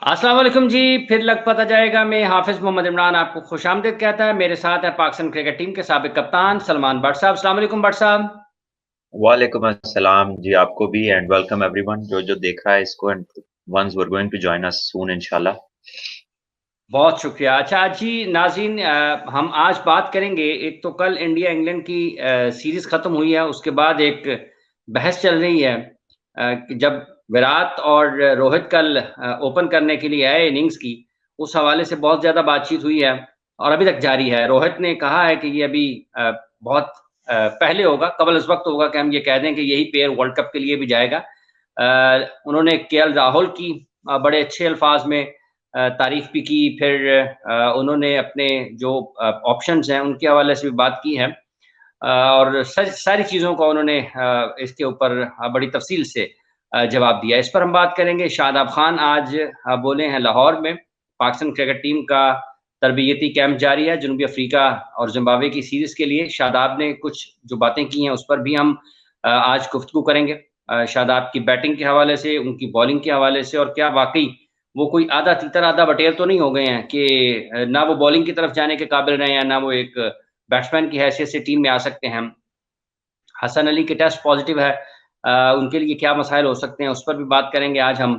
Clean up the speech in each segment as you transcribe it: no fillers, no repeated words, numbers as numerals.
अस्सलाम वालेकुम जी। फिर लग पता जाएगा मैं हाफिज़ मोहम्मद इमरान आपको खुशामदीद कहता है। मेरे साथ है पाकिस्तान क्रिकेट टीम के साबिक कप्तान सलमान बट साहब। अस्सलाम वालेकुम बट साहब। वालेकुम अस्सलाम जी, आपको भी एंड वेलकम एवरीवन जो देख रहा है इसको and once we are going to join us soon इंशाल्लाह। बहुत शुक्रिया। अच्छा जी नाज़रीन, हम आज बात करेंगे, एक तो कल इंडिया इंग्लैंड की सीरीज़ ख़त्म हुई है, उसके बाद एक बहस चल रही है कि जब विराट और रोहित कल ओपन करने के लिए आए इनिंग्स की, उस हवाले से बहुत ज़्यादा बातचीत हुई है और अभी तक जारी है। रोहित ने कहा है कि ये अभी बहुत पहले होगा, कबल उस वक़्त होगा कि हम ये कह दें कि यही पेयर वर्ल्ड कप के लिए भी जाएगा। उन्होंने केएल राहुल की बड़े अच्छे अल्फाज़ में तारीफ़ भी की, फिर उन्होंने अपने जो ऑप्शंस हैं, उनके हवाले से भी बात की है। और सारी चीज़ों का उन्होंने इसके ऊपर बड़ी तफ़सील से जवाब दिया। इस पर हम बात करेंगे। शादाब खान आज बोले हैं लाहौर में। पाकिस्तान क्रिकेट टीम का तरबियती कैंप जारी है जनूबी अफ्रीका और ज़िम्बाब्वे की सीरीज़ के लिए। शादाब ने कुछ जो बातें की हैं, उस पर भी हम आज गुफ्तगू करेंगे। शादाब की बैटिंग के हवाले से, उनकी बॉलिंग के हवाले से, और क्या वाक़ई वो कोई आधा तीतर आधा बटेर तो नहीं हो गए हैं कि ना वो बॉलिंग की तरफ जाने के काबिल रहे हैं, ना वो एक बैट्समैन की हैसियत से टीम में आ सकते हैं। हसन अली के टेस्ट पॉज़िटिव है, उनके लिए क्या मसाइल हो सकते हैं, उस पर भी बात करेंगे आज हम।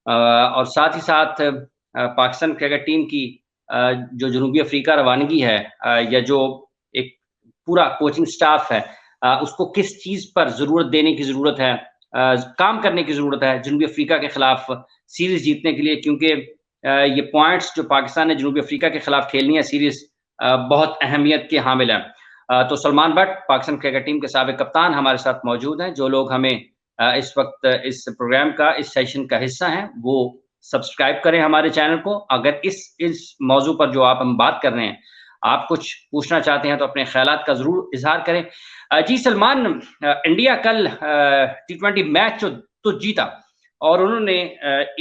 और साथ ही साथ पाकिस्तान क्रिकेट टीम की जो जनूबी अफ्रीका रवानगी है, या जो एक पूरा कोचिंग स्टाफ है, उसको किस चीज़ पर ज़रूरत देने की ज़रूरत है, काम करने की ज़रूरत है जनूबी अफ्रीका के खिलाफ सीरीज़ जीतने के लिए, क्योंकि ये पॉइंट्स जो पाकिस्तान ने जनूबी अफ्रीका के खिलाफ खेलनी है सीरीज़, बहुत अहमियत के हामिल हैं। तो Salman but Pakistan cricket team के साबिक कप्तान हमारे साथ मौजूद हैं। जो लोग हमें इस वक़्त इस प्रोग्राम का, इस सेशन का हिस्सा हैं, वो सब्सक्राइब करें हमारे चैनल को। अगर इस मौज़ू पर जो हम बात कर रहे हैं, आप कुछ पूछना चाहते हैं तो अपने ख़यालात का ज़रूर इज़हार करें। जी सलमान, इंडिया कल टी20 मैच तो जीता और उन्होंने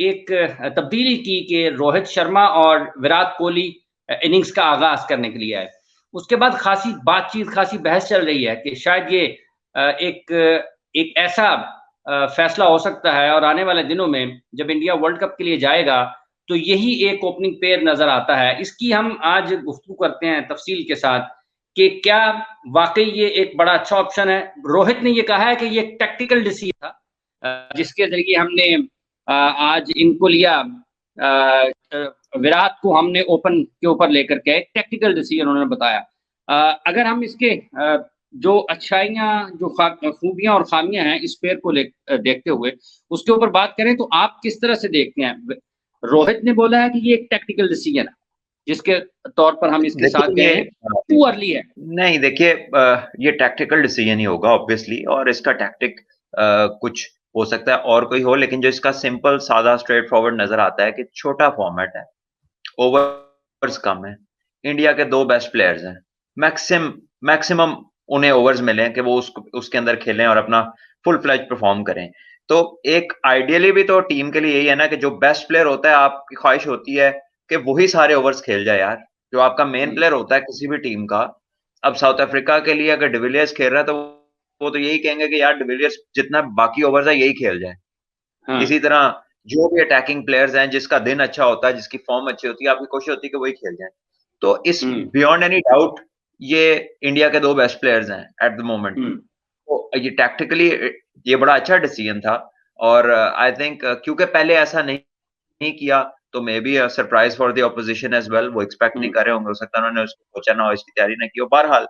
एक तब्दीली की कि रोहित शर्मा और विराट कोहली इनिंग्स का आगाज़ करने के लिए आए। उसके बाद खासी बातचीत, खासी बहस चल रही है कि शायद ये एक एक ऐसा फैसला हो सकता है, और आने वाले दिनों में जब इंडिया वर्ल्ड कप के लिए जाएगा, तो यही एक ओपनिंग पेयर नज़र आता है। इसकी हम आज गुफ्तगू करते हैं तफ़सील के साथ कि क्या वाक़ई ये एक बड़ा अच्छा ऑप्शन है। रोहित ने ये कहा है कि ये एक टैक्टिकल डिसीजन था, जिसके ज़रिए हमने आज इनको लिया। विराट को हमने ओपन के ऊपर लेकर के एक टैक्टिकल डिसीजन उन्होंने बताया। अगर हम इसके जो अच्छाइयाँ, जो खूबियाँ और खामियाँ हैं इस पेयर को देखते हुए, उसके ऊपर बात करें तो आप किस तरह से देखते हैं? रोहित ने बोला है कि ये एक टैक्टिकल डिसीजन है, जिसके तौर पर हम इसके साथ देखिए गए ये हैं। टू अर्ली है। नहीं देखिए, ये टैक्टिकल डिसीजन ही होगा ऑब्वियसली, और इसका टैक्टिक कुछ हो सकता है और कोई हो, लेकिन जो इसका सिंपल सादा स्ट्रेट फॉरवर्ड नजर आता है कि छोटा फॉर्मेट है, ओवर्स कम है, इंडिया के 2 बेस्ट प्लेयर्स हैं, मैक्सिमम उन्हें ओवर्स मिले कि वो उसके अंदर खेलें और अपना फुल फ्लेज परफॉर्म करें। तो एक आइडियली भी तो टीम के लिए यही है ना कि जो बेस्ट प्लेयर होता है, आपकी ख्वाहिश होती है कि वही सारे ओवर्स खेल जाए यार। जो आपका मेन हुँ, प्लेयर होता है किसी भी टीम का, अब साउथ अफ्रीका के लिए अगर डिविलियर्स खेल रहा है तो वो तो यही कहेंगे कि यार डिविलियर्स जितना बाकी ओवर्स है यही खेल जाए। हाँ। इसी तरह जो भी अटैकिंग प्लेयर्स हैं, जिसका दिन अच्छा होता है, जिसकी फॉर्म अच्छी होती है, आपकी कोशिश होती है कि वही खेल जाएँ। तो इस हुँ, बियॉन्ड एनी डाउट ये इंडिया के 2 बेस्ट प्लेयर्स हैं एट द मोमेंट। हुँ, तो ये टैक्टिकली ये बड़ा अच्छा डिसीजन था, और आई थिंक क्योंकि पहले ऐसा नहीं किया, तो may be a surprise for the opposition as well. वो एक्सपेक्ट नहीं हुँ, कर रहे होंगे, हो सकता है उन्होंने उसको सोचा ना हो, इसकी तैयारी ना की हो। बहरहाल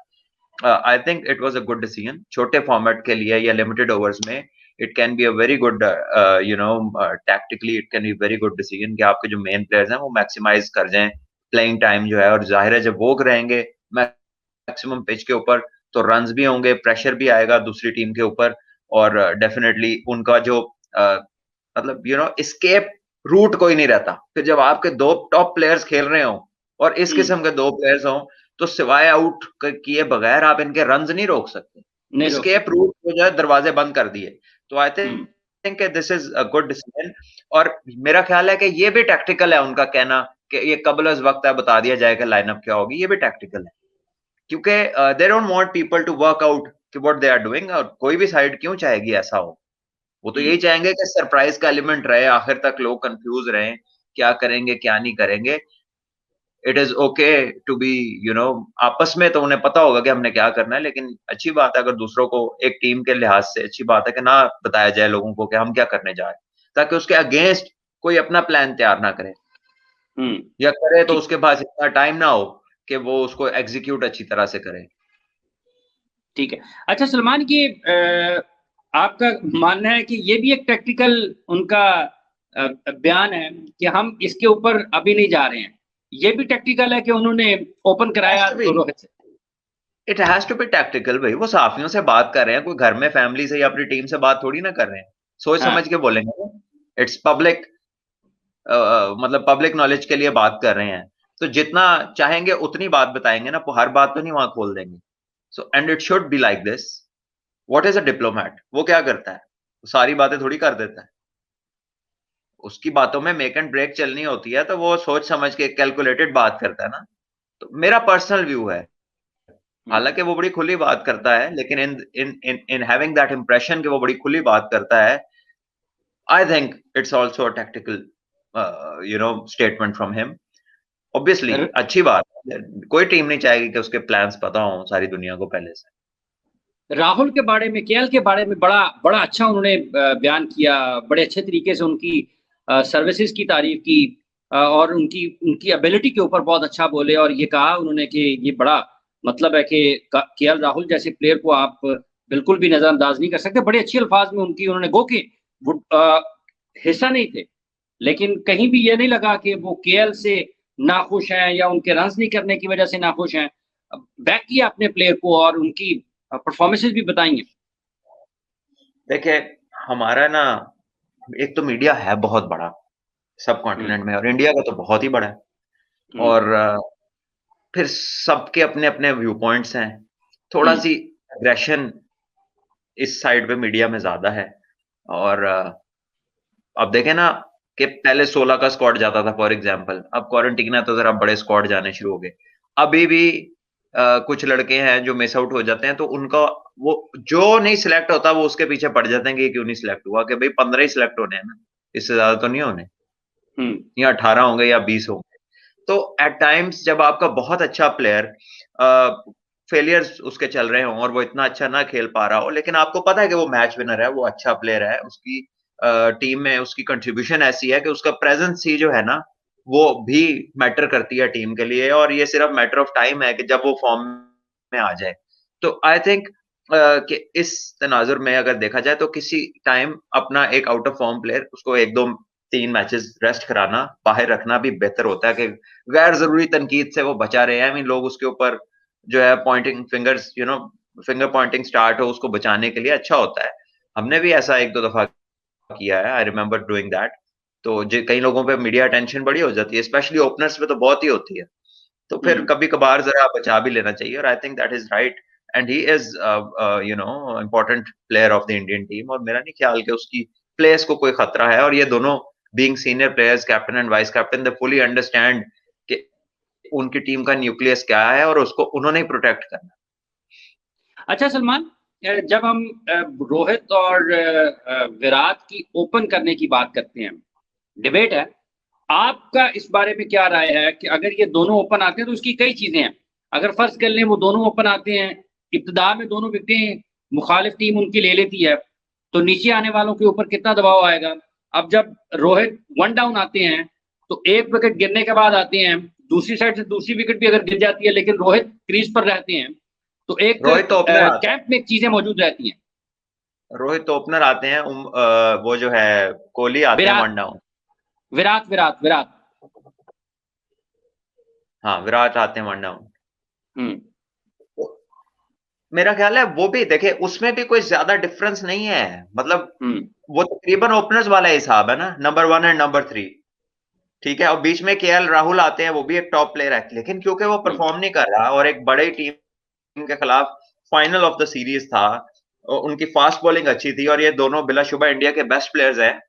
I think it was a good decision. छोटे फॉर्मेट के लिए या लिमिटेड ओवर्स में it can be a very good, tactically it can be very good decision कि आपके जो मेन प्लेयर्स हैं वो मैक्सिमाइज़ कर जाएँ प्लेइंग टाइम जो है, और ज़ाहिर है जब वो रहेंगे मैक्सिमम पिच के ऊपर, तो रन्स भी होंगे, प्रेशर भी आएगा दूसरी टीम के ऊपर, और डेफिनिटली उनका जो अ, मतलब एस्केप रूट कोई नहीं रहता। फिर जब आपके 2 टॉप प्लेयर्स खेल रहे हों और इस हुँ, किस्म के 2 प्लेयर्स हों, तो सिवाय आउट क किए बगैर आप इनके रन्स नहीं रोक सकते। नहीं रोक एस्केप सकते। रूट को जो है दरवाज़े बंद कर दिए। तो I hmm, think this is a good decision, और मेरा ख़्याल है कि ये भी टैक्टिकल है उनका कहना कि ये कबल-अज़-वक़्त है, बता दिया जाए कि लाइनअप क्या होगी, ये भी टैक्टिकल है। क्योंकि they don't want people to work out कि व्हाट दे आर डूइंग, और कोई भी साइड क्यों चाहेगी ऐसा हो। वो तो हुँ, यही चाहेंगे कि सरप्राइज़ का एलिमेंट रहे, आखिर तक लोग कन्फ्यूज़ रहें क्या करेंगे क्या नहीं करेंगे, it is okay to be आपस में तो उन्हें पता होगा कि हमने क्या करना है, लेकिन अच्छी बात है अगर दूसरों को एक टीम के लिहाज से अच्छी बात है कि ना बताया जाए लोगों को कि हम क्या करने जा रहे हैं, ताकि उसके अगेंस्ट कोई अपना प्लान तैयार ना करे, या करे तो उसके पास इतना टाइम ना हो कि वो उसको एग्जीक्यूट अच्छी तरह से करे। ठीक है। अच्छा सलमान, ये आपका मानना है कि ये भी एक टैक्टिकल उनका बयान है कि हम इसके ऊपर अभी नहीं जा रहे हैं, ये भी टैक्टिकल है कि उन्होंने ओपन कराया रोहित से? It has to be tactical भाई, वो साफियों से बात कर रहे हैं, कोई घर में फैमिली से या अपनी टीम से बात थोड़ी ना कर रहे हैं, सोच हाँ। समझ के बोलेंगे। इट्स पब्लिक, मतलब पब्लिक नॉलेज के लिए बात कर रहे हैं, तो जितना चाहेंगे उतनी बात बताएंगे ना, हर बात तो नहीं वहां खोल देंगे। So and it should be like this. What is a diplomat, वो क्या करता है, सारी बातें थोड़ी कर देता है, उसकी बातों में मेक एंड ब्रेक चलनी होती है, तो वो सोच समझ के कैलकुलेटेड बात करता है ना। तो मेरा पर्सनल व्यू है, हालांकि वो बड़ी खुली बात करता है, लेकिन in in in in having that impression कि वो बड़ी खुली बात करता है, I think it's also a tactical statement from him. Obviously र- अच्छी बात है, कोई टीम नहीं चाहेगी कि उसके प्लान्स पता हो सारी दुनिया को पहले से। राहुल के बारे में, केएल के बारे में बड़ा बड़ा अच्छा उन्होंने बयान किया, बड़े अच्छे तरीके से उनकी सर्विसेज की तारीफ की, और उनकी उनकी एबिलिटी के ऊपर बहुत अच्छा बोले, और ये कहा उन्होंने कि ये बड़ा मतलब है कि केएल राहुल जैसे प्लेयर को आप बिल्कुल भी नजरअंदाज नहीं कर सकते। बड़े अच्छे अल्फाज में उनकी उन्होंने गो के वो हिस्सा नहीं थे, लेकिन कहीं भी ये नहीं लगा कि वो केएल से नाखुश हैं या उनके रन्स नहीं करने की वजह से नाखुश हैं। बैक किया अपने प्लेयर को और उनकी परफॉर्मेंसेस भी बताएंगे। देखिए, हमारा ना एक तो मीडिया है बहुत बड़ा सब कॉन्टिनेंट में, और इंडिया का तो बहुत ही बड़ा है, और फिर सबके अपने अपने व्यू पॉइंट्स हैं, थोड़ा सी एग्रेशन इस साइड पे मीडिया में ज्यादा है। और अब देखें ना कि पहले 16 का स्क्वाड जाता था फॉर एग्जांपल, अब क्वारंटीन है तो जरा बड़े स्क्वाड जाने शुरू हो गए। अभी भी कुछ लड़के हैं जो मिस आउट हो जाते हैं, तो उनका वो जो नहीं सिलेक्ट होता वो उसके पीछे पड़ जाते हैं कि क्यों नहीं सिलेक्ट हुआ, कि भाई 15 ही सिलेक्ट होने हैं ना, इससे ज्यादा तो नहीं होने, या 18 होंगे या 20 होंगे। तो एट टाइम्स जब आपका बहुत अच्छा प्लेयर फेलियर्स उसके चल रहे हों और वो इतना अच्छा ना खेल पा रहा हो, लेकिन आपको पता है कि वो मैच विनर है, वो अच्छा प्लेयर है, उसकी टीम में उसकी कंट्रीब्यूशन ऐसी है कि उसका प्रेजेंस ही जो है ना वो भी मैटर करती है टीम के लिए, और ये सिर्फ मैटर ऑफ टाइम है कि जब वो फॉर्म में आ जाए। तो आई थिंक कि इस तनाजुर में अगर देखा जाए तो किसी टाइम अपना एक आउट ऑफ फॉर्म प्लेयर उसको 1-2-3 मैचेस रेस्ट कराना, बाहर रखना भी बेहतर होता है कि गैर जरूरी तनकीद से वो बचा रहे हैं। आई मीन लोग उसके ऊपर जो है Poynting fingers finger Poynting start हो, उसको बचाने के लिए अच्छा होता है। हमने भी ऐसा 1-2 दफा किया है, आई रिमेम्बर डूइंग दैट। तो कई लोगों पे मीडिया अटेंशन बड़ी हो जाती है, स्पेशली ओपनर्स पे तो बहुत ही होती है, तो फिर कभी कभार जरा बचा भी लेना चाहिए, और I think that is right. And he is important player of the Indian team, और मेरा नहीं ख्याल कि उसकी प्लेयर्स को कोई खतरा है, और ये दोनों being senior players, captain and vice captain, they fully understand कि उनकी टीम का न्यूक्लियस क्या है और उसको उन्होंने ही प्रोटेक्ट करना। अच्छा सलमान, जब हम रोहित और विराट की ओपन करने की बात करते हैं, डिबेट है, आपका इस बारे में क्या राय है कि अगर ये दोनों ओपन आते हैं तो उसकी कई चीजें हैं। अगर फर्ज कर लें वो दोनों ओपन आते हैं, इब्तिदा में दोनों विकेटें मुखालिफ टीम उनकी ले लेती है, तो नीचे आने वालों के ऊपर कितना दबाव आएगा? अब जब रोहित वन डाउन आते हैं तो एक विकेट गिरने के बाद आते हैं, दूसरी साइड से दूसरी विकेट भी अगर गिर जाती है लेकिन रोहित क्रीज पर रहते हैं, तो एक रोहित तो ओपनर आते हैं, कैंप में चीजें मौजूद रहती हैं। रोहित तो ओपनर आते हैं, वो जो है कोहली आते हैं विराट वन डाउन। विराट विराट विराट हाँ, विराट आते हैं वन डाउन। हम्म। मेरा ख्याल है वो भी देखे, उसमें भी कोई ज्यादा डिफरेंस नहीं है, मतलब हम्म। वो तकरीबन ओपनर्स वाला हिसाब है ना, नंबर 1 एंड नंबर 3। ठीक है, और बीच में केएल राहुल आते हैं, वो भी एक टॉप प्लेयर है, लेकिन क्योंकि वो हम्म। परफॉर्म नहीं कर रहा और एक बड़ी टीम के खिलाफ फाइनल ऑफ द सीरीज था, और उनकी फास्ट बॉलिंग अच्छी थी, और ये दोनों बिलाशुबा इंडिया के बेस्ट प्लेयर्स हैं,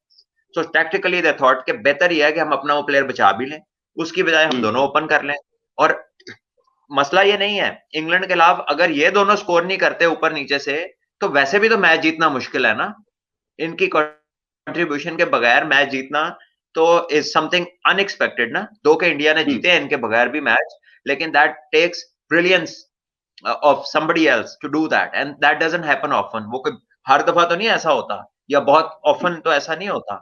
सो टैक्टिकली दे थॉट कि बेहतर ये है कि हम अपना वो प्लेयर बचा भी लें, उसकी बजाय हम हम्म। दोनों ओपन कर लें। और मसला ये नहीं है, इंग्लैंड के खिलाफ अगर ये दोनों स्कोर नहीं करते ऊपर नीचे से, तो वैसे भी तो मैच जीतना मुश्किल है ना, इनकी कंट्रीब्यूशन के बगैर मैच जीतना तो इज समथिंग अनएक्सपेक्टेड ना। 2 के इंडिया ने जीते हैं इनके बगैर भी मैच, लेकिन that takes brilliance of somebody else to do that, and that doesn't happen often। वो कोई हर दफा तो नहीं ऐसा होता, या बहुत ऑफन तो ऐसा नहीं होता।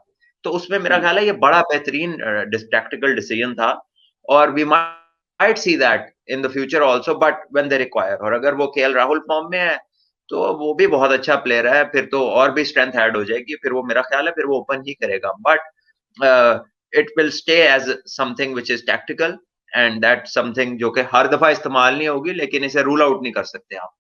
तो उसमें मेरा ख्याल है ये बड़ा बेहतरीन टैक्टिकल डिसीजन था, और we might see that in the future also, but when they require. और अगर वो केएल राहुल फॉर्म में है तो वो भी बहुत अच्छा प्लेयर है, फिर तो और भी स्ट्रेंथ ऐड हो जाएगी, फिर वो मेरा ख्याल है फिर वो ओपन ही करेगा। But it will stay as something which is tactical, and that something जो कि हर दफा इस्तेमाल नहीं होगी, लेकिन इसे रूल आउट नहीं कर सकते आप।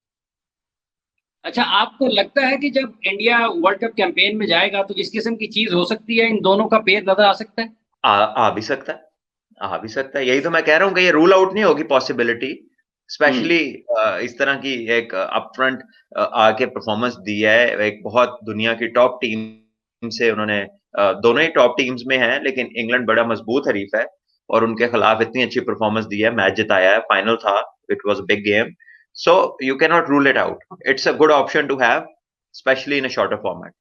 अच्छा, आपको लगता है कि जब इंडिया वर्ल्ड कप कैंपेन में जाएगा तो इस किस्म की चीज हो सकती है, इन दोनों का पेयर नजर आ सकता है? आ भी सकता है, आ भी सकता है। यही तो मैं कह रहा हूँ कि ये रूल आउट नहीं होगी पॉसिबिलिटी, स्पेशली इस तरह की एक अपफ्रंट आके परफॉर्मेंस दी है। एक बहुत दुनिया की टॉप टीम से उन्होंने, दोनों ही टॉप टीम्स में हैं, लेकिन इंग्लैंड बड़ा मजबूत हरीफ है, और उनके खिलाफ इतनी अच्छी परफॉर्मेंस दी है, मैच जिताया है, फाइनल था, it was a big game. So you can not rule it out, it's a good option to have, especially in a shorter format.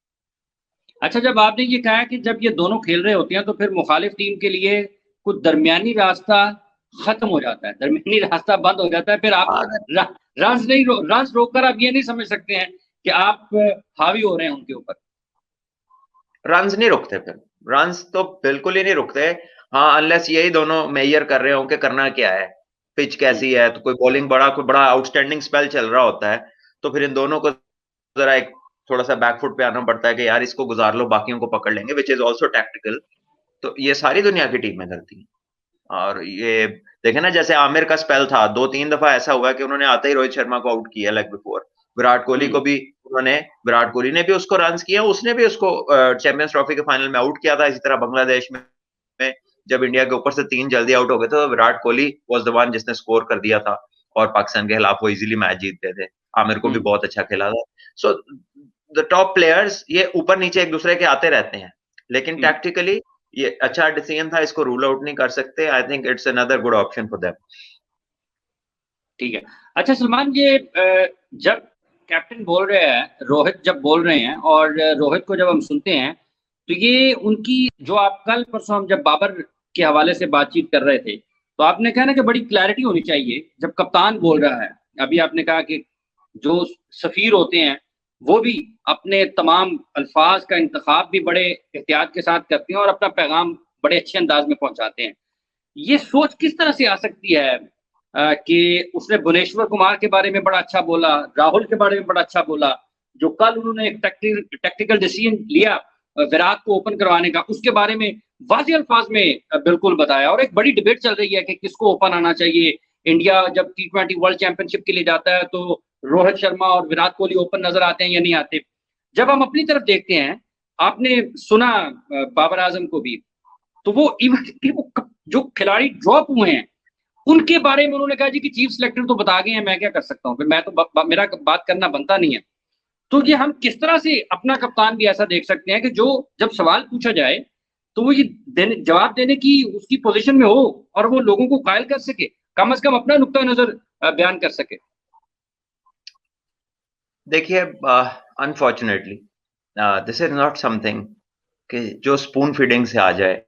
अच्छा, जब आपने ये कहा कि जब ये दोनों खेल रहे होते हैं तो फिर मुखालिफ टीम के लिए कुछ दरमियानी रास्ता खत्म हो जाता है, दरमियानी रास्ता बंद हो जाता है, फिर आप रन रोककर आप ये नहीं समझ सकते हैं कि आप हावी हो रहे हैं उनके ऊपर। रन्स नहीं रुकते, फिर रन्स तो बिल्कुल ही नहीं रुकते। हाँ, अनलेस यही दोनों मेजर कर रहे हो कि करना क्या है, पिच कैसी है, तो कोई बॉलिंग कोई बड़ा आउटस्टैंडिंग स्पेल चल रहा होता है, तो फिर इन दोनों को जरा एक थोड़ा सा बैकफुट पे आना पड़ता है कि यार इसको गुजार लो, बाकियों को पकड़ लेंगे, विच इज ऑल्सो टैक्टिकल। तो ये सारी दुनिया की टीमें करती हैं। और ये देखे ना, जैसे आमिर का स्पेल था, 2-3 दफा ऐसा हुआ कि उन्होंने आते ही रोहित शर्मा को आउट किया लेग बिफोर। विराट कोहली को भी उन्होंने, विराट कोहली ने भी उसको रन्स किया, उसने भी उसको चैंपियंस ट्रॉफी के फाइनल में आउट किया था। इसी तरह बांग्लादेश में जब इंडिया के ऊपर से 3 जल्दी आउट हो गए थे, तो Virat Kohli was the one जिसने स्कोर कर दिया था, और पाकिस्तान के खिलाफ वो इजीली मैच जीत गए थे। आमिर को भी बहुत अच्छा खेला था। सो द टॉप प्लेयर्स ये ऊपर नीचे एक दूसरे के आते रहते हैं, लेकिन टैक्टिकली ये अच्छा डिसीजन था, इसको रूल आउट नहीं कर सकते। आई think it's another good option for them. ठीक है। अच्छा सलमान, ये जब कैप्टन बोल रहे हैं, रोहित जब बोल रहे हैं, और रोहित को जब हम सुनते हैं, तो ये उनकी जो आप कल परसों हम जब बाबर के हवाले से बातचीत कर रहे थे, तो आपने कहा ना कि बड़ी क्लैरिटी होनी चाहिए जब कप्तान बोल रहा है। अभी आपने कहा कि जो सफीर होते हैं वो भी अपने तमाम अल्फाज का इंतखाब भी बड़े एहतियात के साथ करते हैं और अपना पैगाम बड़े अच्छे अंदाज में पहुंचाते हैं। ये सोच किस तरह से आ सकती है कि उसने भुवनेश्वर कुमार के बारे में बड़ा अच्छा बोला, राहुल के बारे में बड़ा अच्छा बोला, जो कल उन्होंने एक टैक्टिकल डिसीजन लिया विराट को ओपन करवाने का, उसके बारे में वाज़ेह अल्फाज में बिल्कुल बताया। और एक बड़ी डिबेट चल रही है कि किसको ओपन आना चाहिए। इंडिया जब T20 वर्ल्ड चैंपियनशिप के लिए जाता है तो रोहित शर्मा और विराट कोहली ओपन नजर आते हैं या नहीं आते। जब हम अपनी तरफ देखते हैं, आपने सुना बाबर आजम को भी, तो वो इवन वो जो खिलाड़ी ड्रॉप हुए हैं उनके बारे में उन्होंने कहा जी कि चीफ सिलेक्टर तो बता गए हैं, मैं क्या कर सकता हूँ, फिर मैं तो मेरा बात करना बनता नहीं है। तो ये हम किस तरह से अपना कप्तान भी ऐसा देख सकते हैं कि जो जब सवाल पूछा जाए तो वो ये जवाब देने की उसकी पोजीशन में हो और वो लोगों को कायल कर सके, कम से कम अपना नुक्ता नजर बयान कर सके। देखिए, unfortunately this is not something कि जो स्पून फीडिंग से आ जाए,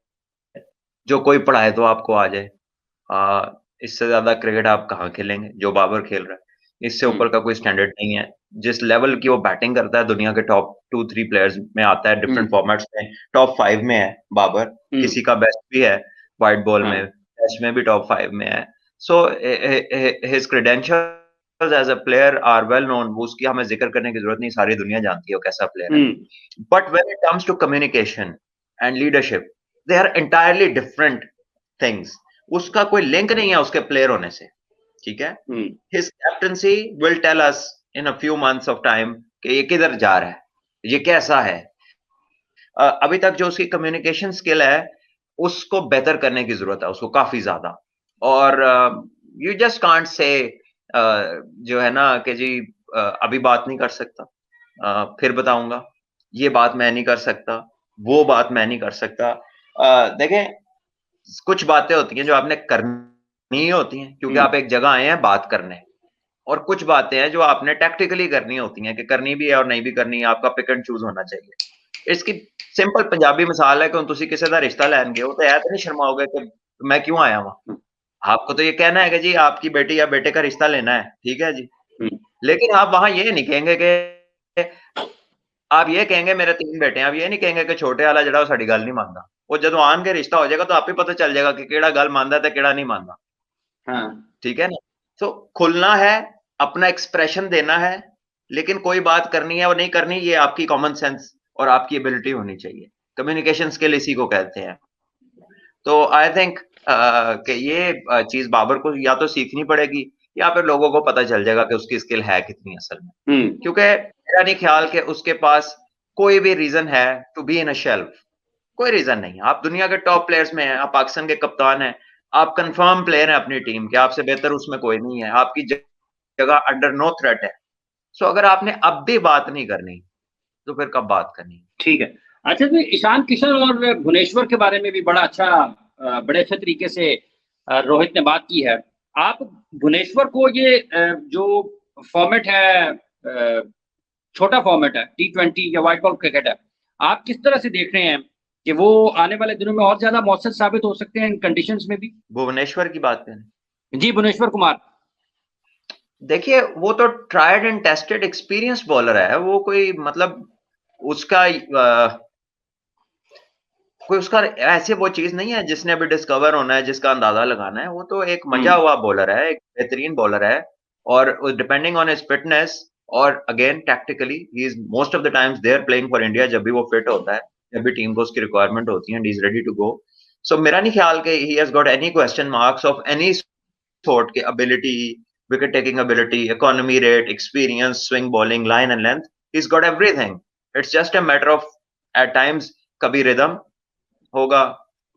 जो कोई पढ़ाए तो आपको आ जाए। इससे ज्यादा क्रिकेट आप कहाँ खेलेंगे जो बाबर खेल रहा है, इससे ऊपर का कोई स्टैंडर्ड नहीं है। जिस लेवल की वो बैटिंग करता है, दुनिया के टॉप 2-3 प्लेयर्स में आता है, डिफरेंट फॉर्मेट्स में टॉप 5 में है बाबर, किसी का बेस्ट भी है वाइट बॉल में, टेस्ट में भी टॉप 5 में है। So his credentials as a player are well known, उसकी हमें जिक्र करने की जरूरत नहीं, सारी दुनिया जानती है वो कैसा प्लेयर है। But when it comes to communication and leadership, they are entirely different things. उसका कोई लिंक नहीं है उसके प्लेयर होने से, ठीक है। His captaincy will tell us in a few months of time कि ये किधर जा रहा है, ये कैसा है। अभी तक जो उसकी कम्युनिकेशन स्किल है उसको बेहतर करने की जरूरत है, उसको काफी ज्यादा। और यू जस्ट कांट से जो है ना कि जी अभी बात नहीं कर सकता, फिर बताऊंगा, ये बात मैं नहीं कर सकता, वो बात मैं नहीं कर सकता। देखें, कुछ बातें होती हैं जो आपने करनी होती हैं क्योंकि आप एक जगह आए हैं बात करने, और कुछ बातें हैं जो आपने टैक्टिकली करनी होती हैं कि करनी भी है और नहीं भी करनी है, आपका पिक एंड चूज होना चाहिए। इसकी सिंपल पंजाबी मिसाल है कि तुसी किसी दा रिश्ता लैन गए हो तो ऐ तो नहीं शर्माओगे कि मैं क्यों आया वहां। आपको तो ये कहना है कि जी आपकी बेटी या बेटे का रिश्ता लेना है, ठीक है जी, लेकिन आप वहां ये नहीं कहेंगे कि आप ये कहेंगे मेरे 3 बेटे हैं, आप ये नहीं कहेंगे कि छोटे वाला जड़ा वो साडी गल नहीं मानदा। वो जदों आनगे रिश्ता हो जाएगा तो आप ही पता चल जाएगा कि केड़ा गल मानदा ते केड़ा नहीं मानदा। हाँ ठीक है ना? तो खुलना है, अपना एक्सप्रेशन देना है, लेकिन कोई बात करनी है और नहीं करनी, ये आपकी कॉमन सेंस और आपकी एबिलिटी होनी चाहिए। कम्युनिकेशन स्किल इसी को कहते हैं। तो आई थिंक कि ये चीज बाबर को या तो सीखनी पड़ेगी या फिर लोगों को पता चल जाएगा कि उसकी स्किल है कितनी असल में। क्योंकि मेरा नहीं ख्याल कि उसके पास कोई भी रीजन है to be in a shelf. कोई रीजन नहीं। आप दुनिया के टॉप प्लेयर्स में हैं, आप पाकिस्तान के कप्तान हैं, आप कंफर्म प्लेयर हैं अपनी टीम के, आपसे बेहतर उसमें कोई नहीं है, आपकी जगह अंडर नो थ्रेट है। सो अगर आपने अब भी बात नहीं करनी तो फिर कब बात करनी? ठीक है। अच्छा, तो ईशान किशन और भुवनेश्वर के बारे में भी बड़े अच्छे तरीके से रोहित ने बात की है। आप भुवनेश्वर को ये जो फॉर्मेट है, छोटा फॉर्मेट है, टी20 या व्हाइट बॉल क्रिकेट है, आप किस तरह से देख रहे हैं कि वो आने वाले दिनों में और ज्यादा मौसर साबित हो सकते हैं इन कंडीशंस में भी? भुवनेश्वर की बात करें, जी, भुवनेश्वर कुमार। देखिए वो तो tried and tested experience bowler है। वो कोई मतलब उसका कोई उसका ऐसे वो चीज नहीं है जिसने अभी डिस्कवर होना है, जिसका अंदाजा लगाना है। वो तो एक मजा हुआ बॉलर है, एक बेहतरीन बॉलर है, और डिपेंडिंग ऑन हिज फिटनेस और again tactically he is most of the times there playing for India. जब भी वो फिट होता है, जब भी टीम को उसकी रिक्वायरमेंट होती है, and he is ready to go. So मेरा नहीं ख्याल कि he has got any question marks of any sort के ability, wicket taking ability, economy rate, experience, swing bowling, line and length. He's got everything. It's just a matter of at times कभी rhythm होगा,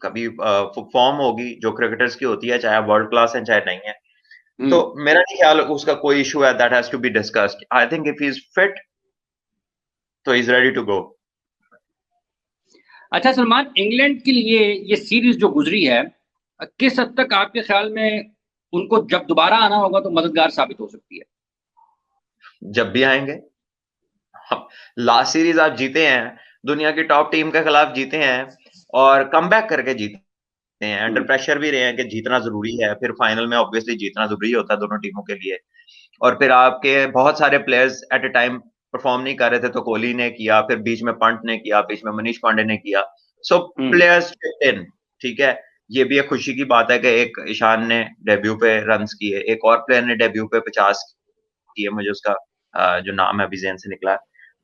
कभी form होगी जो cricketers की होती है, चाहे वर्ल्ड क्लास है चाहे नहीं है। तो मेरा नहीं ख्याल उसका कोई इशू है that has to be discussed. I think if he is fit तो he is ready to go. अच्छा सलमान, इंग्लैंड के लिए ये सीरीज जो गुजरी है, किस हद तक आपके ख्याल में उनको जब दोबारा आना होगा तो मददगार साबित हो सकती है? जब भी आएंगे। लास्ट सीरीज आप जीते हैं, दुनिया की टॉप टीम के खिलाफ जीते हैं और कमबैक करके जीते हैं। अंडर प्रेशर भी रहे हैं कि जीतना जरूरी है, फिर फाइनल में ऑब्वियसली जीतना जरूरी होता है दोनों टीमों के लिए। और फिर आपके बहुत सारे प्लेयर्स एट ए टाइम परफॉर्म नहीं कर रहे थे, तो कोहली ने किया, फिर बीच में पंत ने किया, बीच में मनीष पांडे ने किया। सो प्लेयर्स इन, ठीक है। ये भी एक खुशी की बात है कि एक ईशान ने डेब्यू पे रन्स किए, एक और प्लेयर ने डेब्यू पे 50 किए, मुझे उसका जो नाम है अभी ज़हन से निकला,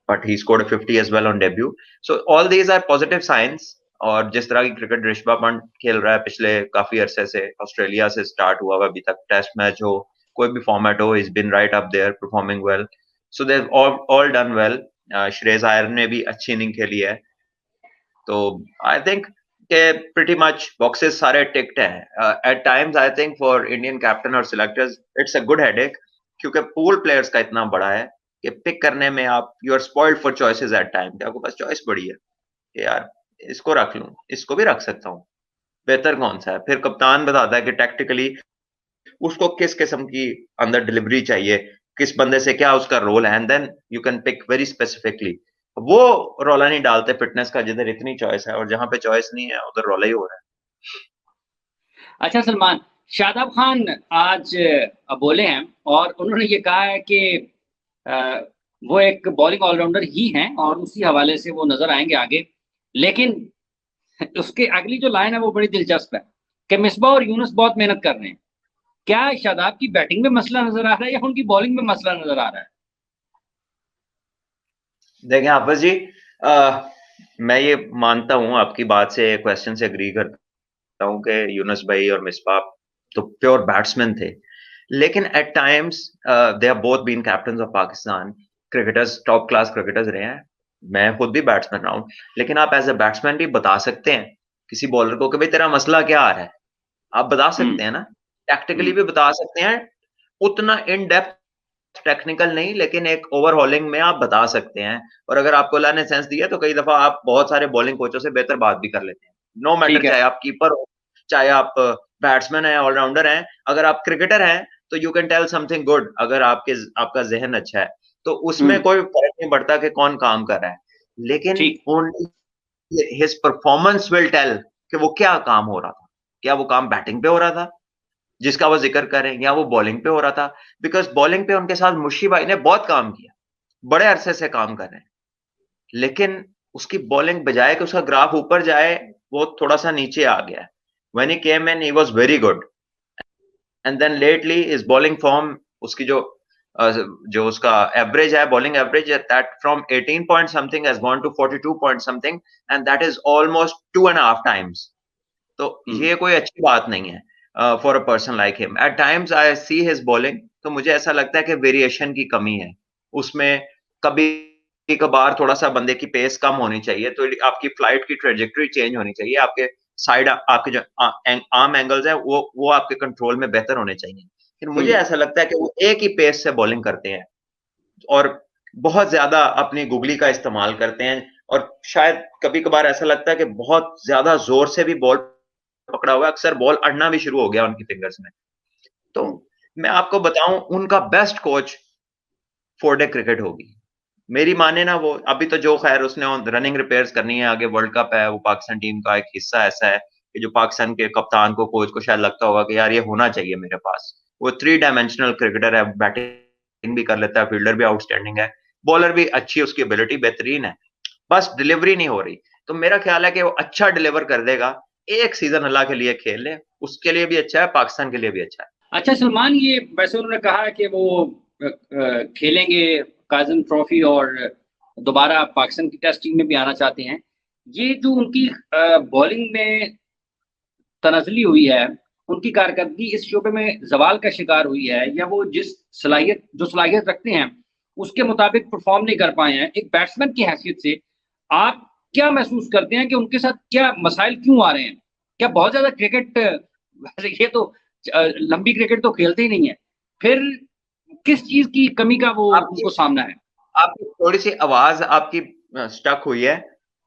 but he scored 50 as well on debut. So all these are positive signs. और जिस तरह की क्रिकेट ऋषभ पंत खेल रहा है पिछले काफी अरसे से, ऑस्ट्रेलिया से स्टार्ट हुआ अभी तक, टेस्ट मैच हो, कोई भी फॉर्मेट हो, is been right up there, performing well. So they all done well. Shreyas Iyer ने भी अच्छी इनिंग खेली है। तो आई थिंक के प्रीटी मच बॉक्सेस सारे टिक्ड हैं। At times I think for Indian captain और selectors it's a good headache, क्योंकि पूल प्लेयर्स का इतना बड़ा है कि पिक करने में आप you are spoiled for choices at time. आपके पास चॉइस बड़ी है कि यार इसको रख लूं, इसको भी रख सकता हूँ, बेहतर कौन सा है। फिर कप्तान बताता है कि टैक्टिकली उसको किस किस्म की अंदर डिलीवरी चाहिए, किस बंदे से क्या उसका रोल है, and then you can pick very specifically. वो रौला नहीं डालते फिटनेस का, जिधर इतनी चॉइस है, और जहां पे चॉइस नहीं है उधर रौला ही हो रहा है। अच्छा सलमान, शादाब खान आज बोले हैं और उन्होंने ये कहा है कि वो एक बॉलिंग ऑलराउंडर ही हैं और उसी हवाले से वो नजर आएंगे आगे। लेकिन उसके अगली जो लाइन है वो बड़ी दिलचस्प है कि मिसबा और यूनुस बहुत मेहनत कर रहे हैं। क्या शादाब की बैटिंग में मसला नजर आ रहा है या उनकी बॉलिंग में मसला नजर आ रहा है? देखें हाफिज जी, मैं ये मानता हूं, आपकी बात से, क्वेश्चन से एग्री करता हूं कि यूनुस भाई और मिसबा तो प्योर बैट्समैन थे, लेकिन at times they have both been captains of Pakistan, cricketers, top class cricketers रहे हैं। मैं खुद भी बैट्समैन रहा हूं, लेकिन आप एज ए बैट्समैन भी बता सकते हैं किसी बॉलर को कि भाई तेरा मसला क्या आ रहा है। आप बता सकते हैं ना, टैक्टिकली भी बता सकते हैं, उतना इन डेप्थ टेक्निकल नहीं, लेकिन एक ओवरहॉलिंग में आप बता सकते हैं। और अगर आपको अल्लाह ने सेंस दिया तो कई दफा आप बहुत सारे बॉलिंग कोचों से बेहतर बात भी कर लेते हैं। नो मैटर, चाहे आप कीपर हो, चाहे आप बैट्समैन है, ऑलराउंडर हैं, अगर आप क्रिकेटर हैं तो you can tell something good. अगर आपका जहन अच्छा है तो उसमें कोई फर्क नहीं पड़ता कि कौन काम कर रहा है। लेकिन ठीक। Only his performance will tell कि वो क्या काम हो रहा था, क्या वो काम बैटिंग पे हो रहा था जिसका वो जिक्र करें, या वो बॉलिंग पे हो रहा था। बिकॉज बॉलिंग पे उनके साथ मुशी भाई ने बहुत काम किया, बड़े अरसे से काम कर रहे हैं, लेकिन उसकी बॉलिंग बजाय कि उसका ग्राफ ऊपर जाए, वो थोड़ा सा नीचे आ गया। When he came in he was very good, and then lately is bowling form, उसकी जो उसका एवरेज है, bowling average, that from 18 point something has gone to 42 point something, and that is almost 2.5 times. तो ये कोई अच्छी बात नहीं है for a person like him. At times I see his bowling, तो मुझे ऐसा लगता है कि वेरिएशन की कमी है उसमें। कभी कभार थोड़ा सा बंदे की पेस कम होनी चाहिए, तो आपकी फ्लाइट की ट्रेजेक्टरी चेंज होनी चाहिए, आपके साइड, आपके जो आर्म एंगल्स है वो आपके कंट्रोल में बेहतर होने चाहिए। लेकिन मुझे ऐसा लगता है कि वो एक ही पेस से बॉलिंग करते हैं और बहुत ज्यादा अपनी गुगली का इस्तेमाल करते हैं, और शायद कभी कभार ऐसा लगता है कि बहुत ज्यादा जोर से भी बॉल पकड़ा हुआ है, अक्सर बॉल अड़ना भी शुरू हो गया उनकी फिंगर्स में। तो मैं आपको बताऊं, उनका बेस्ट कोच 4 डे क्रिकेट होगी मेरी माने ना। वो अभी तो जो खैर उसने रनिंग रिपेयर्स करनी है, आगे वर्ल्ड कप है, वो पाकिस्तान टीम का एक हिस्सा ऐसा है कि जो पाकिस्तान के कप्तान को, कोच को शायद लगता होगा कि यार ये होना चाहिए मेरे पास। वो 3 डायमेंशनल क्रिकेटर है, बैटिंग भी कर लेता है, फील्डर भी आउटस्टैंडिंग है, बॉलर भी अच्छी, उसकी एबिलिटी बेहतरीन है, बस डिलीवरी नहीं हो रही। तो मेरा ख्याल है कि वो अच्छा डिलीवर कर देगा, एक सीजन अल्लाह के लिए खेल ले, उसके लिए भी अच्छा है, पाकिस्तान के लिए भी अच्छा है। अच्छा सलमान, ये वैसे उन्होंने कहा कि वो खेलेंगे काज़िम ट्रॉफी और दोबारा पाकिस्तान की टेस्ट टीम में भी आना चाहते हैं। ये जो उनकी बॉलिंग में तनज़ली हुई है, उनकी कारकर्दगी इस शोबे में ज़वाल का शिकार हुई है, या वो जो सलाहियत रखते हैं, उसके मुताबिक परफ़ॉर्म नहीं कर पाए हैं। एक बैट्समैन की हैसियत से आप क्या महसूस करते हैं कि उनके साथ क्या मसाइल क्यों आ रहे हैं? क्या बहुत ज़्यादा क्रिकेट, वैसे ये तो लंबी क्रिकेट तो खेलते ही नहीं है। फिर किस चीज़ की कमी का वो आपकी उनको सामना है? आपकी थोड़ी-सी आवाज़ आपकी स्टक हुई है।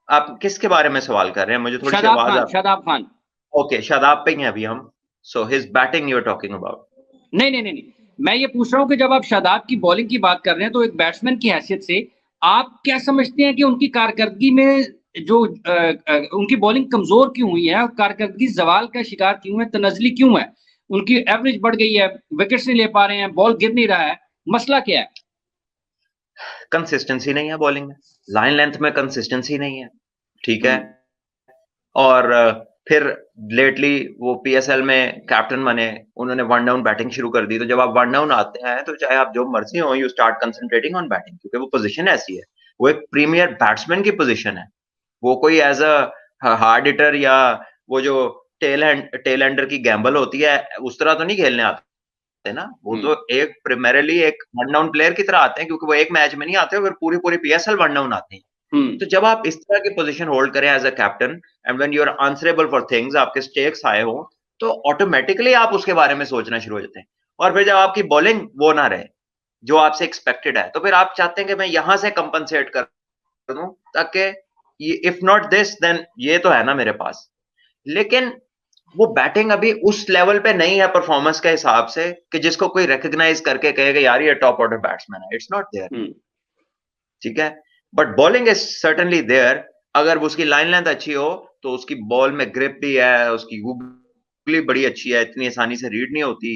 आप किसके बारे में सवाल कर रहे हैं? मुझे थोड़ी-सी आवाज़ आप शादाब खान। ओके, शादाब पे ही हैं अभी हम। So his batting you are talking about. नहीं। मैं ये पूछ रहा हूँ कि जब आप शादाब की बॉलिंग की बात कर रहे हैं, तो एक बैट्समैन की हैसियत से आप क्या समझते हैं कि उनकी कारकर्दगी में जो उनकी बॉलिंग कमज़ोर क्यों हुई है और कारकर्दगी ज़वाल का शिकार क्यों है, तनज़ली क्यों है? उनकी एवरेज बढ़ गई है, विकेट्स नहीं ले पा रहे हैं, बॉल गिर नहीं रहा है, मसला क्या है? कंसिस्टेंसी नहीं है बॉलिंग में, लाइन लेंथ में कंसिस्टेंसी नहीं है, ठीक है? हुँ, और फिर लेटली वो पीएसएल में कैप्टन बने, उन्होंने वन डाउन बैटिंग शुरू कर दी। तो जब आप वन डाउन आते हैं, तो चाहे आप जो मर्ज़ी हो, you start concentrating on batting, क्योंकि वो पोज़ीशन ऐसी है। वो एक प्रीमियर बैट्समैन की पोज़ीशन है। वो कोई एज़ अ हार्ड हिटर या वो जो टेल एंडर की गैम्बल होती है, उस तरह तो नहीं खेलने आते ना। वो हुँ, तो एक प्राइमरीली एक वन डाउन प्लेयर की तरह आते हैं, क्योंकि वो एक मैच में नहीं आते, फिर पूरी-पूरी पीएसएल वन डाउन आते हैं। हुँ, तो जब आप इस तरह की पोजीशन होल्ड करें as a captain, and when you are answerable for things, आपके स्टेक्स हाई हों, तो ऑटोमैटिकली आप उसके बारे में सोचना शुरू हो जाते हैं। और फिर जब आपकी बॉलिंग वो ना रहे, जो आपसे एक्सपेक्टेड है, तो फिर आप चाहते हैं कि मैं यहाँ से कंपनसेट कर दूँ, ताकि ये इफ नॉट दिस देन ये तो है ना मेरे पास। लेकिन वो बैटिंग अभी उस लेवल पे नहीं है परफॉर्मेंस के हिसाब से कि जिसको कोई रिकॉग्नाइज़ करके कहेगा यार ये टॉप ऑर्डर बैट्समैन है। It's not there. हुँ, ठीक है? But bowling is certainly there. अगर उसकी लाइन लेंथ अच्छी हो, तो उसकी बॉल में ग्रिप भी है, उसकी गूगली बड़ी अच्छी है, इतनी आसानी से रीड नहीं होती,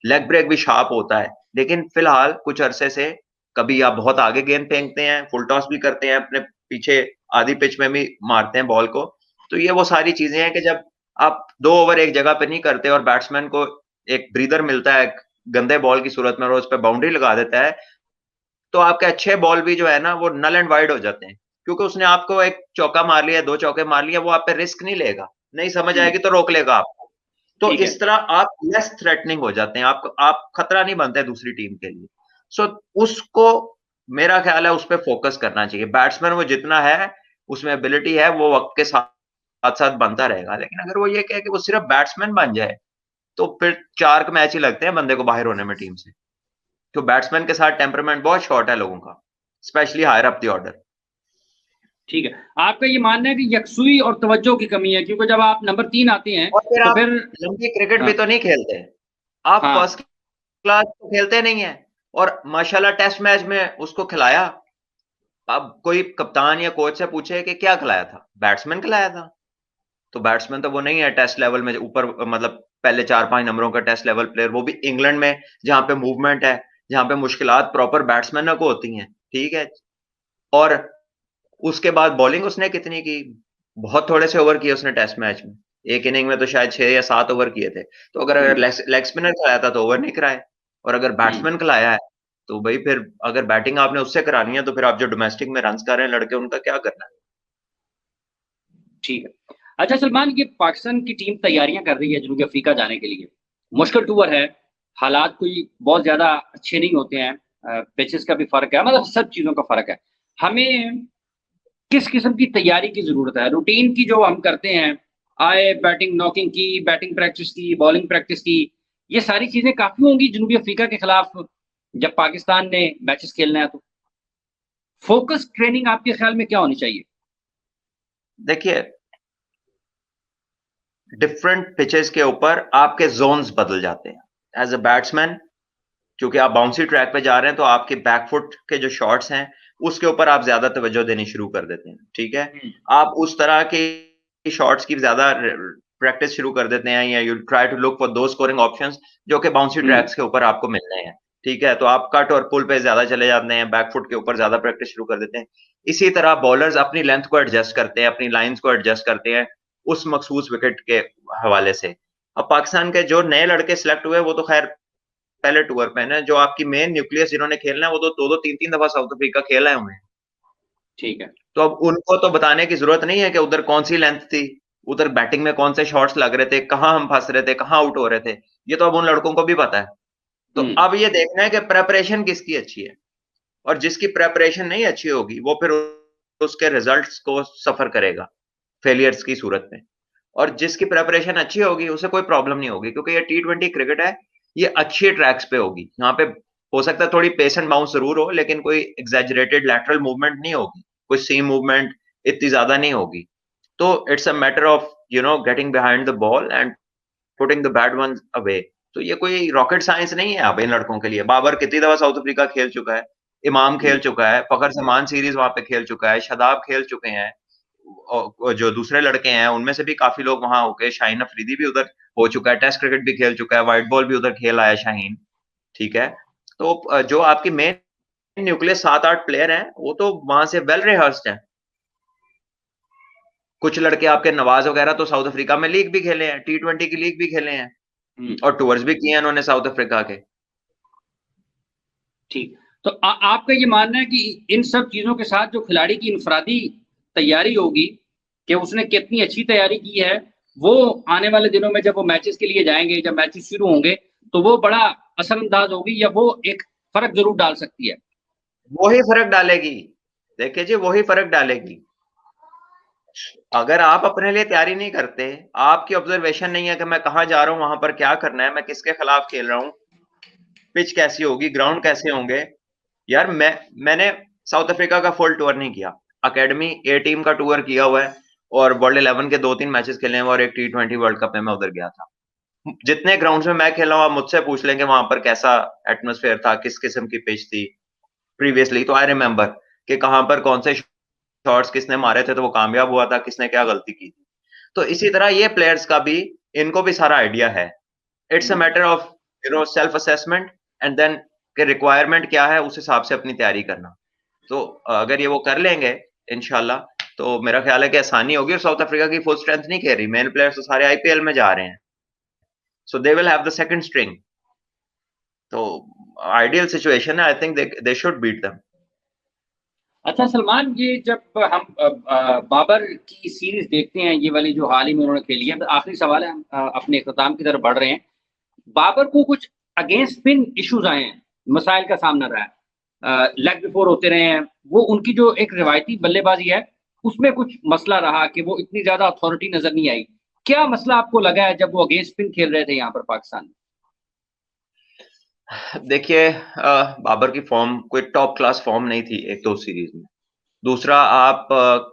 लेग ब्रेक भी शार्प होता है। लेकिन फिलहाल कुछ अरसे से कभी आप बहुत आगे गेंद फेंकते हैं, फुल टॉस भी करते हैं, अपने पीछे आधी पिच में भी मारते हैं बॉल को। तो ये वो सारी चीज़ें हैं कि जब आप 2 ओवर एक जगह पे नहीं करते और बैट्समैन को एक ब्रीदर मिलता है गंदे बॉल की सूरत में और उस पे बाउंड्री लगा देता है, तो आपके अच्छे बॉल भी जो है ना वो नल एंड वाइड हो जाते हैं, क्योंकि उसने आपको एक चौका मार लिया, 2 चौके मार लिए, वो आप पे रिस्क नहीं लेगा, नहीं समझ हुँ, आएगी तो रोक लेगा आपको। तो ठीक है। इस तरह आप लेस थ्रेटनिंग हो जाते हैं, आप खतरा नहीं बनते दूसरी टीम के लिए। सो उसको मेरा ख्याल है उस पे फोकस करना चाहिए। बैट्समैन वो जितना है, उसमें एबिलिटी है, वो वक़्त के साथ-साथ बनता रहेगा। लेकिन अगर वो ये कहे कि वो सिर्फ बैट्समैन बन जाए, तो फिर 4 मैच ही लगते हैं बंदे को बाहर होने में टीम से। तो बैट्समैन के साथ टेम्परामेंट बहुत शॉर्ट है लोगों का, especially higher up the order. ठीक है। आपका ये मानना है कि यकसुई और तवज्जो की कमी है, क्योंकि जब आप नंबर 3 आते हैं, और फिर तो आप फिर लंबी क्रिकेट भी हाँ, तो नहीं खेलते, आप हाँ, फर्स्ट क्लास तो खेलते नहीं है, और माशाल्लाह टेस्ट मैच में उसको खिलाया, अब कोई कप्तान या कोच से पूछे कि क्या खिलाया था, बैट्समैन खिलाया था, तो बैट्समैन तो वो नहीं है टेस्ट लेवल में ऊपर, मतलब पहले 4-5 नंबरों का टेस्ट लेवल प्लेयर, वो भी इंग्लैंड में जहां पे मूवमेंट है, जहां पे मुश्किलात प्रॉपर बैट्समैनों को होती हैं, ठीक है। और उसके बाद बॉलिंग उसने कितनी की, बहुत थोड़े से ओवर किए उसने टेस्ट मैच में, एक इनिंग में तो शायद 6 या 7 ओवर किए थे। तो अगर लेग स्पिनर खिलाया था तो ओवर नहीं कराए, और अगर बैट्समैन खिलाया है तो भाई फिर अगर बैटिंग आपने उससे करानी है तो फिर आप जो डोमेस्टिक में रन्स कर रहे हैं लड़के, उनका क्या करना है। ठीक है। अच्छा सलमान, ये पाकिस्तान की टीम तैयारियां कर रही है जनूबी अफ्रीका जाने के लिए। मुश्किल टूर है, हालात कोई बहुत ज़्यादा अच्छे नहीं होते हैं, पिचेस का भी फ़र्क है, मतलब सब चीज़ों का फ़र्क है। हमें किस किस्म की तैयारी की ज़रूरत है? रूटीन की जो हम करते हैं, आए बैटिंग नॉकिंग की, बैटिंग प्रैक्टिस की, बॉलिंग प्रैक्टिस की, ये सारी चीज़ें काफ़ी होंगी जनूबी अफ्रीका के खिलाफ जब पाकिस्तान ने मैचेस खेलना है तो? फ़ोकस ट्रेनिंग आपके ख़्याल में क्या होनी चाहिए? देखिए, डिफरेंट पिचेस के ऊपर आपके जोन्स बदल जाते हैं। एज अ बैट्समैन, क्योंकि आप बाउंसी ट्रैक पे जा रहे हैं तो आपके बैकफुट के जो शॉट्स हैं उसके ऊपर आप ज्यादा तवज्जो देनी शुरू कर देते हैं, ठीक है। हुँ, आप उस तरह के शॉट्स की ज्यादा प्रैक्टिस शुरू कर देते हैं, या you try to look for दो स्कोरिंग ऑप्शंस जो कि बाउंसी हुँ, ट्रैक्स के ऊपर आपको मिलने हैं, ठीक है। तो आप कट और पुल पे ज्यादा चले जाते हैं, बैकफुट के ऊपर ज्यादा प्रैक्टिस शुरू कर देते हैं। इसी तरह बॉलर्स अपनी लेंथ को एडजस्ट करते हैं, अपनी लाइंस को एडजस्ट करते हैं उस मखसूस विकेट के हवाले से। अब पाकिस्तान के जो नए लड़के सिलेक्ट हुए वो तो खैर पहले टूर पे है ना, जो आपकी मेन न्यूक्लियस जिन्होंने खेलना है वो तो 2-2 3-3 दफा साउथ अफ्रीका खेला है उन्हें। ठीक है। तो अब उनको तो बताने की जरूरत नहीं है कि उधर कौन सी लेंथ थी, उधर बैटिंग में कौन से शॉट्स लग रहे थे, कहां हम फंस रहे थे, कहां आउट हो रहे थे, ये तो अब उन लड़कों को भी पता है। तो हुँ, अब ये देखना है कि प्रेपरेशन किसकी अच्छी है, और जिसकी प्रेपरेशन नहीं अच्छी होगी वो फिर उसके रिजल्ट्स को सफर करेगा फेलियर्स की सूरत में। और जिसकी प्रेपरेशन अच्छी होगी उसे कोई प्रॉब्लम नहीं होगी, क्योंकि ये टी20 क्रिकेट है, ये अच्छे ट्रैक्स पे होगी, यहाँ पे हो सकता है थोड़ी पेस एंड बाउंस जरूर हो, लेकिन कोई एग्जैजरेटेड लैटरल मूवमेंट नहीं होगी, कोई सीम मूवमेंट इतनी ज्यादा नहीं होगी। तो it's a matter of getting behind the ball and putting the bad one away. तो ये कोई रॉकेट साइंस नहीं है अब इन लड़कों के लिए। बाबर कितनी दफा साउथ अफ्रीका खेल चुका है, इमाम हुँ, खेल चुका है, फखर जमान सीरीज वहां पे खेल चुका है, शदाब खेल चुके हैं, जो दूसरे लड़के हैं उनमें से भी काफी लोग वहां हो गए, शाहीन अफरीदी भी उधर हो चुका है, टेस्ट क्रिकेट भी खेल चुका है, व्हाइट बॉल भी उधर खेल आया शाहीन, ठीक है। तो जो आपकी मेन न्यूक्लियस 7-8 प्लेयर हैं वो तो वहां से वेल रिहर्स्ड हैं। कुछ लड़के आपके नवाज वगैरह तो साउथ अफ्रीका में लीग भी खेले हैं, टी20 की लीग भी खेले हैं, हुँ। और टूर्स भी किए हैं उन्होंने साउथ अफ्रीका के। ठीक। तो आपका ये मानना है कि इन सब चीज़ों के साथ जो खिलाड़ी की इनफ़रादी तैयारी होगी, कि उसने कितनी अच्छी तैयारी की है, वो आने वाले दिनों में जब वो मैचेज़ के लिए जाएँगे, जब मैचेज़ शुरू होंगे, तो वो बड़ा असरअंदाज़ होगी या वो एक फ़र्क ज़रूर डाल सकती है? वही फर्क डालेगी, देखिए जी वही फर्क डालेगी। अगर आप अपने लिए तैयारी नहीं करते, आपकी ऑब्जर्वेशन नहीं है कि मैं कहाँ जा रहा हूँ, वहां पर क्या करना है, मैं किसके खिलाफ खेल रहा हूँ, पिच कैसी होगी, ग्राउंड कैसे होंगे। यार मैंने साउथ अफ्रीका का फुल टूर नहीं किया, अकेडमी ए टीम का टूर किया हुआ है, और वर्ल्ड 11 के 2-3 मैचेस खेले हैं, और एक टी20 वर्ल्ड कप में मैं उधर गया था। जितने ग्राउंड्स में मैं खेला हूँ आप मुझसे पूछ लेंगे वहां पर कैसा एटमोस्फेयर था, किस किस्म की पिच थी प्रीवियसली, तो आई रिमेम्बर कि कहां पर कौन से शॉट्स किसने मारे थे तो वो कामयाब हुआ था, किसने क्या गलती की थी। तो इसी तरह ये प्लेयर्स का भी, इनको भी सारा आइडिया है। It's a hmm. Matter of self assessment, and then के रिक्वायरमेंट क्या है उस हिसाब से अपनी तैयारी करना। तो अगर ये वो कर लेंगे इंशाल्लाह, तो मेरा ख्याल है कि आसानी होगी, और साउथ अफ्रीका की फुल स्ट्रेंथ नहीं खेल रही, मेन प्लेयर्स तो सारे आईपीएल में जा रहे हैं, so they will have the second string. तो आइडियल सिचुएशन है, I think they should beat them. अच्छा सलमान, ये जब हम बाबर की सीरीज़ देखते हैं, ये वाली जो हाल ही में उन्होंने खेली है, आखिरी सवाल है, हम अपने इख्तिताम की तरफ बढ़ रहे हैं। बाबर को कुछ अगेंस्ट स्पिन इश्यूज़ आए हैं, मसाइल का सामना रहा है। लेग बिफोर होते रहे हैं, वो उनकी जो एक रिवायती बल्लेबाज़ी है, उसमें कुछ मसला रहा कि वो इतनी ज़्यादा अथॉरिटी नज़र नहीं आई। क्या मसला आपको लगा है जब वो अगेंस्ट स्पिन खेल रहे थे यहाँ पर पाकिस्तान में? देखिए, बाबर की फॉर्म कोई टॉप क्लास फॉर्म नहीं थी एक तो सीरीज में। दूसरा, आप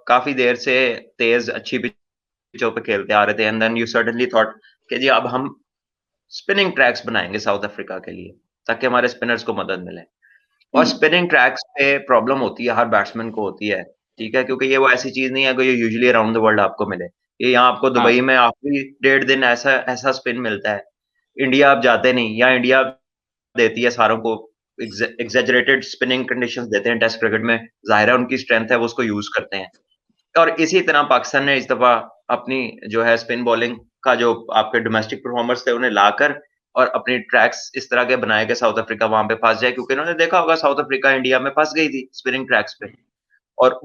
काफी देर से तेज अच्छी पिचों पे खेलते आ रहे थे, and then you certainly thought कि जी अब हम स्पिनिंग ट्रैक्स बनाएंगे साउथ अफ्रीका के लिए ताकि हमारे स्पिनर्स को मदद मिले। और स्पिनिंग ट्रैक्स पे प्रॉब्लम होती है, हर बैट्समैन को होती है, ठीक है, क्योंकि ये वो ऐसी चीज नहीं है कि ये यूजुअली अराउंड द वर्ल्ड आपको मिले। ये यहाँ आपको हाँ। दुबई में आखिरी 1.5 दिन ऐसा ऐसा स्पिन मिलता है, इंडिया आप जाते नहीं, या इंडिया देती है सारों को एग्जेजरेटेड स्पिनिंग कंडीशंस देते हैं टेस्ट क्रिकेट में, जाहिर है उनकी स्ट्रेंथ है, वो उसको यूज करते हैं। और इसी तरह पाकिस्तान ने इस दफा अपनी जो है स्पिन बॉलिंग का जो आपके डोमेस्टिक परफॉर्मर्स थे उन्हें लाकर और अपनी ट्रैक्स इस तरह के बनाए कि साउथ अफ्रीका वहां पे फंस जाए, क्योंकि उन्होंने देखा होगा साउथ अफ्रीका इंडिया में फंस गई थी स्पिनिंग ट्रैक्स पे, और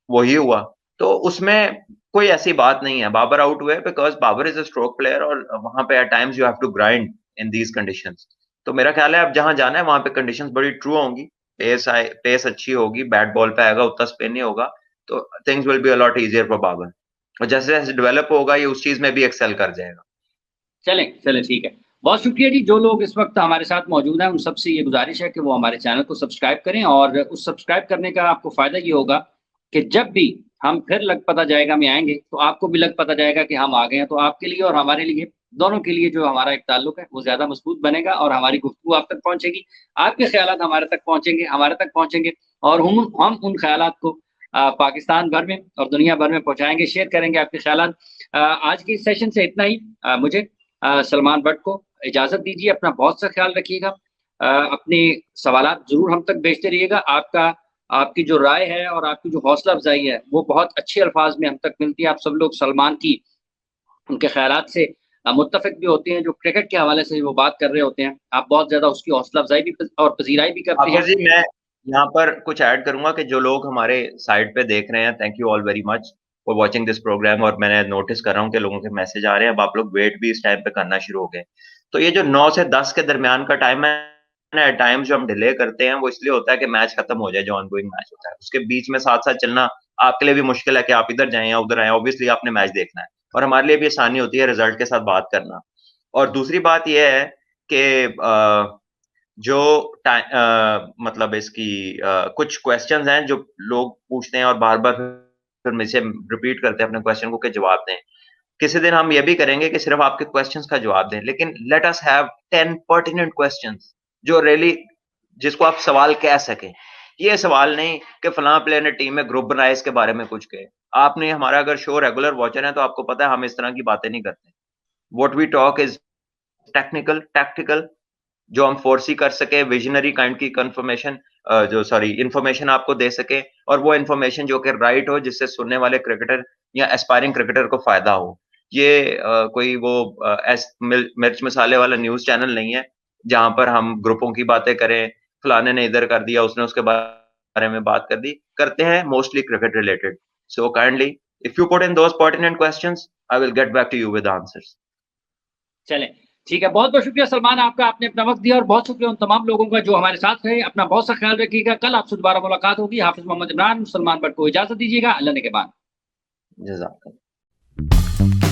वही हुआ। तो उसमें कोई ऐसी बात नहीं है, बाबर आउट हुए because Babar is a stroke player, और वहां पे at times you have to grind in these conditions. तो मेरा ख्याल है अब जहां जाना है वहां पे कंडीशंस बड़ी ट्रू होंगी, पेस अच्छी होगी, बैट बॉल पे आएगा, उतना स्पिन नहीं होगा, तो things will be a lot easier for Babar, और जैसे जैसे डेवलप होगा ये उस चीज में भी एक्सेल कर जाएगा। चलें, चलें, ठीक है। बहुत शुक्रिया जी, जो लोग इस वक़्त हमारे साथ मौजूद हैं, उन सबसे ये गुज़ारिश है कि वो हमारे चैनल को सब्सक्राइब करें, और उस सब्सक्राइब करने का आपको फ़ायदा ये होगा कि जब भी हम फिर लग पता जाएगा में आएँगे, तो आपको भी लग पता जाएगा कि हम आ गए हैं। तो आपके लिए और हमारे लिए, दोनों के लिए जो हमारा एक ताल्लुक है, वो ज़्यादा मज़बूत बनेगा और हमारी गुफ्तगू आप तक पहुँचेगी। आपके ख़यालात हमारे तक पहुँचेंगे, और हम उन ख़यालात को पाकिस्तान भर में और दुनिया भर में पहुँचाएँगे, शेयर करेंगे आपके ख़यालात। आज के इस सेशन से इतना ही। मुझे सलमान बट को इजाज़त दीजिए, अपना बहुत सा ख़्याल रखिएगा। अपने सवालात ज़रूर हम तक भेजते रहिएगा। आपकी जो राय है और आपकी जो हौसला अफ़ज़ाई है, वो बहुत अच्छे अल्फ़ाज़ में हम तक मिलती है। आप सब लोग सलमान की उनके ख़यालात से मुत्तफ़िक भी होते हैं, जो क्रिकेट के हवाले से वो बात कर रहे होते हैं। आप बहुत ज़्यादा उसकी हौसला अफ़ज़ाई भी और पज़ीराई भी करते हैं। हाफिज़ जी, मैं यहाँ पर कुछ ऐड करूँगा कि जो लोग हमारे साइट पे देख रहे हैं, thank you all very much for watching this programme, और मैंने नोटिस कर रहा हूँ कि लोगों के मैसेज आ रहे हैं, अब आप लोग वेट भी इस टाइम पे करना शुरू हो गए। तो ये जो 9 से 10 के दरमियान का टाइम है ना, एट टाइम्स जो हम डिले करते हैं, वो इसलिए होता है कि मैच खत्म हो जाए, जो ऑनगोइंग मैच होता है। उसके बीच में साथ-साथ चलना आपके लिए भी मुश्किल है कि आप इधर जाएँ या उधर आएँ, ऑब्वियसली आपने मैच देखना है, और हमारे लिए भी आसानी होती है रिजल्ट के साथ बात करना। और दूसरी बात ये है कि जो मतलब इसकी कुछ क्वेश्चंस हैं जो लोग पूछते हैं और बार-बार फिर मुझसे रिपीट करते हैं अपने क्वेश्चन को कि जवाब दें। किसी दिन हम ये भी करेंगे कि सिर्फ आपके क्वेश्चंस का जवाब दें, लेकिन let us have 10 pertinent questions जो रियली जिसको आप सवाल कह सकें। ये सवाल नहीं कि फलां प्लेयर ने टीम में ग्रुप बनाया इसके बारे में कुछ कहे। आपने हमारा अगर शो रेगुलर वॉचर हैं तो आपको पता है हम इस तरह की बातें नहीं करते। What we talk is technical, tactical, जो हम फोरसी कर सके, विजनरी काइंड की कंफर्मेशन जो सॉरी इन्फॉर्मेशन आपको दे सके, और वो इन्फॉर्मेशन जो कि राइट हो, जिससे सुनने वाले क्रिकेटर या एस्पायरिंग क्रिकेटर को फायदा हो। ये कोई वो मिर्च मसाले वाला न्यूज़ चैनल नहीं है, जहाँ पर हम ग्रुपों की बातें करें, फलाने ने इधर कर दिया, उसने उसके बारे में बात कर दी। करते हैं mostly cricket related. So kindly if you put in those pertinent questions, I will get back to you with answers. चलें, ठीक है। बहुत-बहुत शुक्रिया सलमान आपका, आपने अपना वक़्त दिया, और बहुत शुक्रिया उन तमाम लोगों का जो हमारे साथ रहे। अपना बहुत सा ख़्याल रखिएगा। कल आपसे दोबारा मुलाकात होगी। हाफ़िज़ मोहम्मद इमरान, सलमान बट को इजाज़त दीजिएगा। अल्लाह ने के बाद। जज़ाकल्लाह।